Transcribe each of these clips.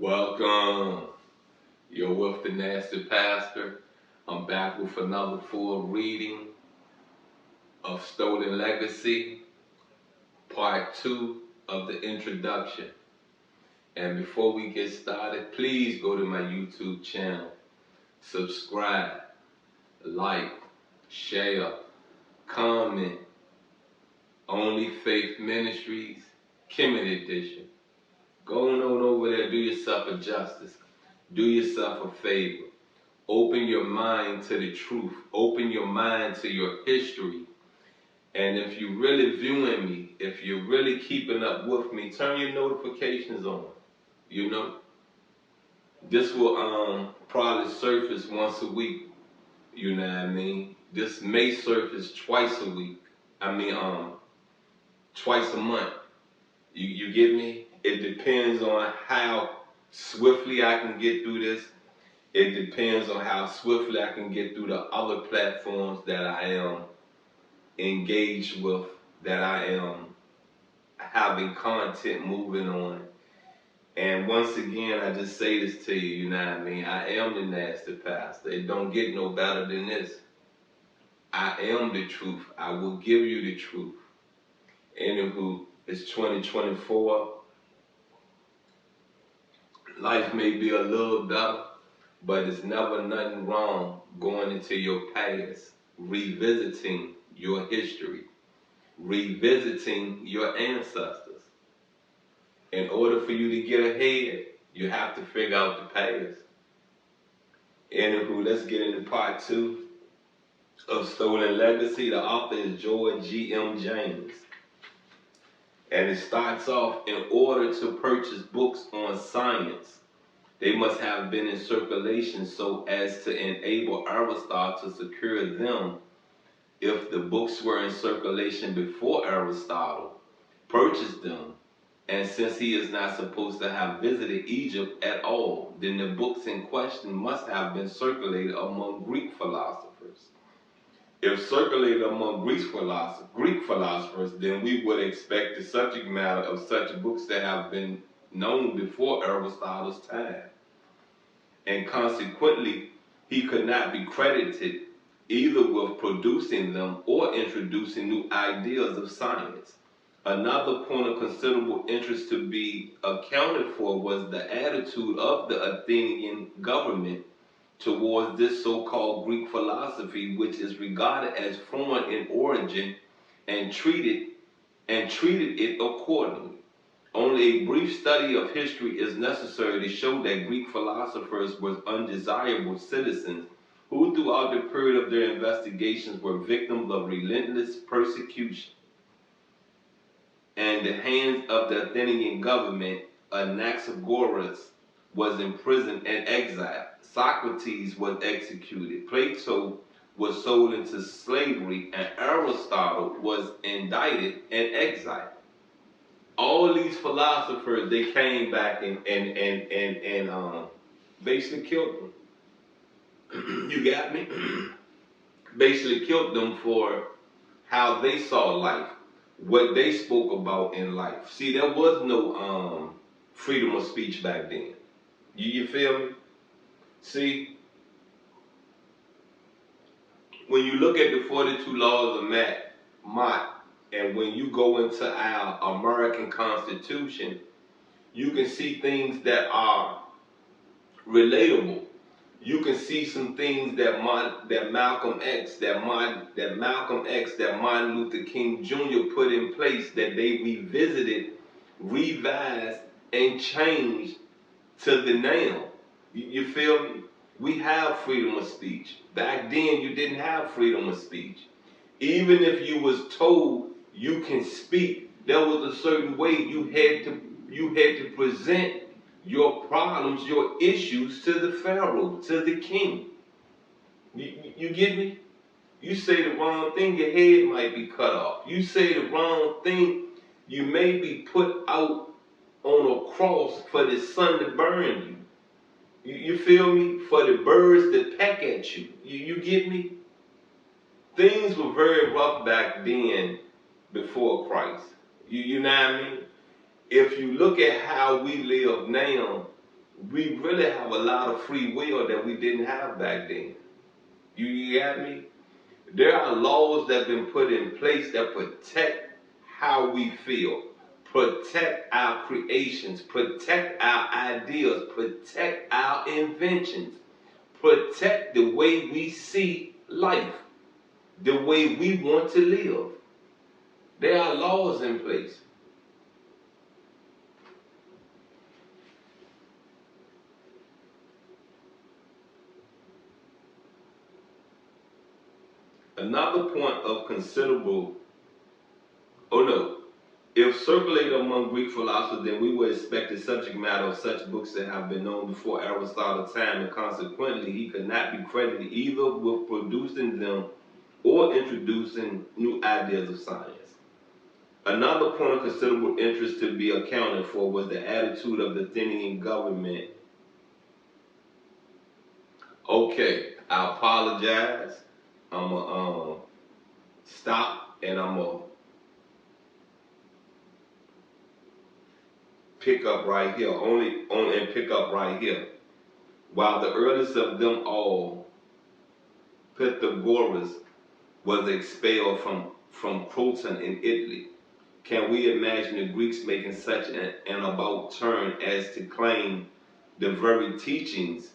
Welcome. You're with the Nasty Pastor. I'm back with another full reading of Stolen Legacy, Part 2 of the introduction. And before we get started, please go to my YouTube channel, subscribe, like, share, comment. Only Faith Ministries, Kemet Edition. Go on over there, do yourself a justice. Do yourself a favor. Open your mind to the truth. Open your mind to your history. And if you're really viewing me, if you're really keeping up with me, turn your notifications on. You know, this will probably surface once a week. You know what I mean? This may surface twice a week. Twice a month. You get me? It depends on how swiftly I can get through this. It depends on how swiftly I can get through the other platforms that I am engaged with, that I am having content moving on. And once again, I just say this to you, you know what I mean? I am the Nasty Pastor. It don't get no better than this. I am the truth. I will give you the truth. Anywho, it's 2024. Life may be a little better, but it's never nothing wrong going into your past, revisiting your history, revisiting your ancestors. In order for you to get ahead, you have to figure out the past. Anywho, let's get into part 2 of Stolen Legacy. The author is George G.M. James. And it starts off, in order to purchase books on science, they must have been in circulation so as to enable Aristotle to secure them. If the books were in circulation before Aristotle purchased them, and since he is not supposed to have visited Egypt at all, then the books in question must have been circulated among Greek philosophers. If circulated among Greek philosophers, then we would expect the subject matter of such books to have been known before Aristotle's time. And consequently, he could not be credited either with producing them or introducing new ideas of science. Another point of considerable interest to be accounted for was the attitude of the Athenian government towards this so-called Greek philosophy, which is regarded as foreign in origin and treated it accordingly. Only a brief study of history is necessary to show that Greek philosophers were undesirable citizens who throughout the period of their investigations were victims of relentless persecution. And the hands of the Athenian government, Anaxagoras was imprisoned and exiled. Socrates was executed. Plato was sold into slavery, and Aristotle was indicted and exiled. All these philosophers, they came back and basically killed them. You got me? Basically killed them for how they saw life, what they spoke about in life. See, there was no freedom of speech back then. You feel me? See, when you look at the 42 laws of Mott, and when you go into our American Constitution, you can see things that are relatable. You can see some things that Malcolm X, that Martin Luther King Jr. put in place, that they revisited, revised, and changed to the now. You feel me? We have freedom of speech. Back then, you didn't have freedom of speech. Even if you was told you can speak, there was a certain way you had to present your problems, your issues to the Pharaoh, to the king. You get me? You say the wrong thing, your head might be cut off. You say the wrong thing, you may be put out on a cross for the sun to burn you. You feel me? For the birds to peck at you. You get me? Things were very rough back then before Christ. You know what I mean? If you look at how we live now, we really have a lot of free will that we didn't have back then. You got me? There are laws that have been put in place that protect how we feel, protect our creations, protect our ideas, protect our inventions, protect the way we see life, the way we want to live. There are laws in place. Another point of considerable, oh no, if circulated among Greek philosophers, then we would expect the subject matter of such books to have been known before Aristotle's time, and consequently he could not be credited either with producing them or introducing new ideas of science. Another point of considerable interest to be accounted for was the attitude of the Athenian government. Okay, I apologize. I'm going to stop and I'm going to pick up right here, only pick up right here. While the earliest of them all, Pythagoras, was expelled from Croton in Italy, can we imagine the Greeks making such an about turn as to claim the very teachings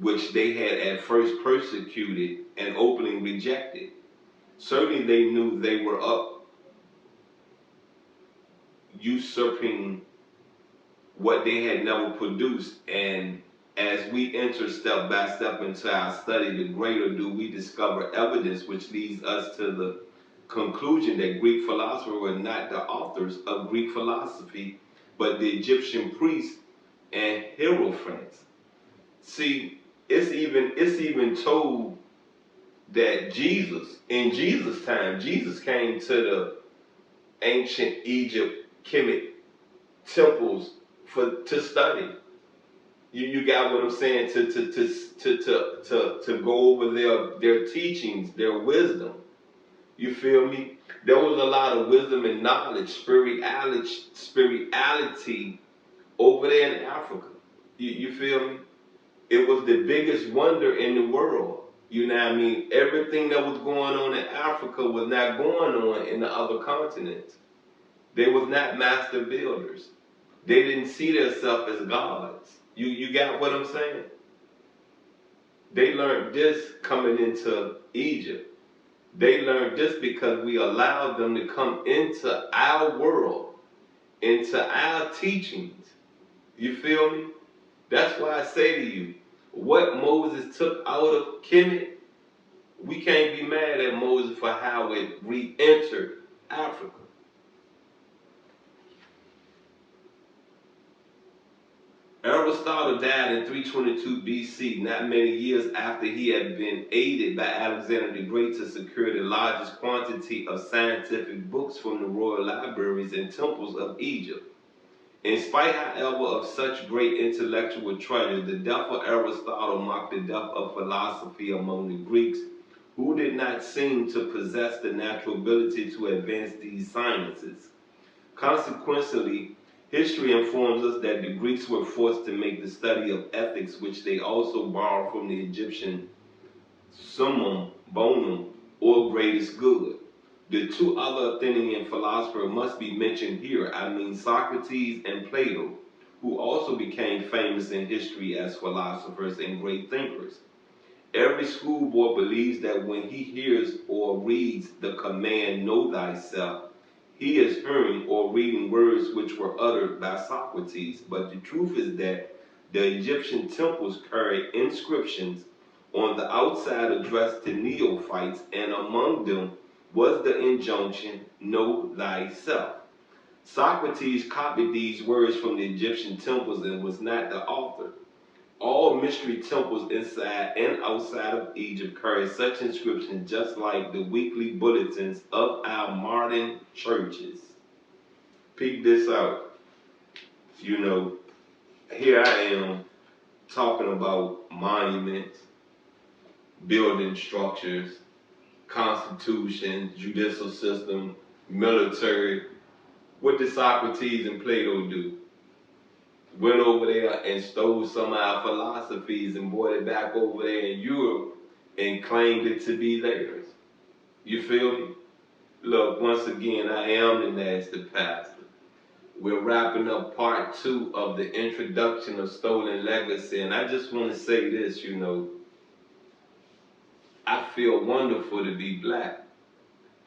which they had at first persecuted and openly rejected? Certainly they knew they were up usurping what they had never produced, and as we enter step by step into our study, the greater do we discover evidence which leads us to the conclusion that Greek philosophers were not the authors of Greek philosophy, but the Egyptian priests and hierophants. See, it's even told that in Jesus' time, Jesus came to the ancient Egypt Kemet temples to study. You got what I'm saying? To go over their teachings, their wisdom. You feel me? There was a lot of wisdom and knowledge, spirituality over there in Africa. You feel me? It was the biggest wonder in the world. You know what I mean? Everything that was going on in Africa was not going on in the other continents. They was not master builders. They didn't see themselves as gods. You got what I'm saying? They learned this coming into Egypt. They learned this because we allowed them to come into our world, into our teachings. You feel me? That's why I say to you, what Moses took out of Kemet, we can't be mad at Moses for how it re-entered Africa. Aristotle died in 322 BC, not many years after he had been aided by Alexander the Great to secure the largest quantity of scientific books from the royal libraries and temples of Egypt. In spite, however, of such great intellectual treasure, the death of Aristotle marked the death of philosophy among the Greeks, who did not seem to possess the natural ability to advance these sciences. Consequently, history informs us that the Greeks were forced to make the study of ethics, which they also borrowed from the Egyptian summum bonum, or greatest good. The two other Athenian philosophers must be mentioned here, I mean Socrates and Plato, who also became famous in history as philosophers and great thinkers. Every schoolboy believes that when he hears or reads the command, know thyself, he is hearing or reading words which were uttered by Socrates. But the truth is that the Egyptian temples carried inscriptions on the outside addressed to neophytes, and among them was the injunction, know thyself. Socrates copied these words from the Egyptian temples and was not the author. All mystery temples inside and outside of Egypt carry such inscriptions, just like the weekly bulletins of our modern churches. Peep this out. You know, here I am talking about monuments, building structures, constitution, judicial system, military. What did Socrates and Plato do? went over there and stole some of our philosophies and brought it back over there in Europe and claimed it to be theirs. You feel me? Look, once again, I am the Nasty Pastor. We're wrapping up part 2 of the introduction of Stolen Legacy, and I just want to say this, you know, I feel wonderful to be black.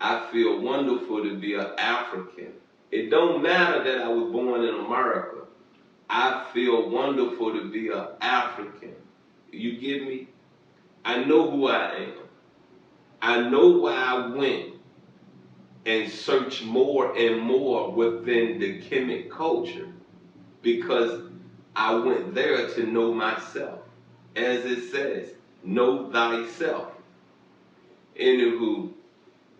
I feel wonderful to be an African. It don't matter that I was born in America. I feel wonderful to be an African. You get me? I know who I am. I know why I went and searched more and more within the Kemet culture, because I went there to know myself. As it says, know thyself. Anywho,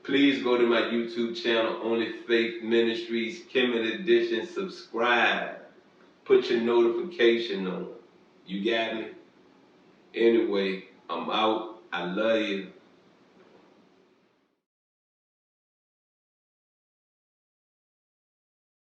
please go to my YouTube channel, Only Faith Ministries, Kemet Edition, subscribe. Put your notification on. You got me? Anyway, I'm out. I love you.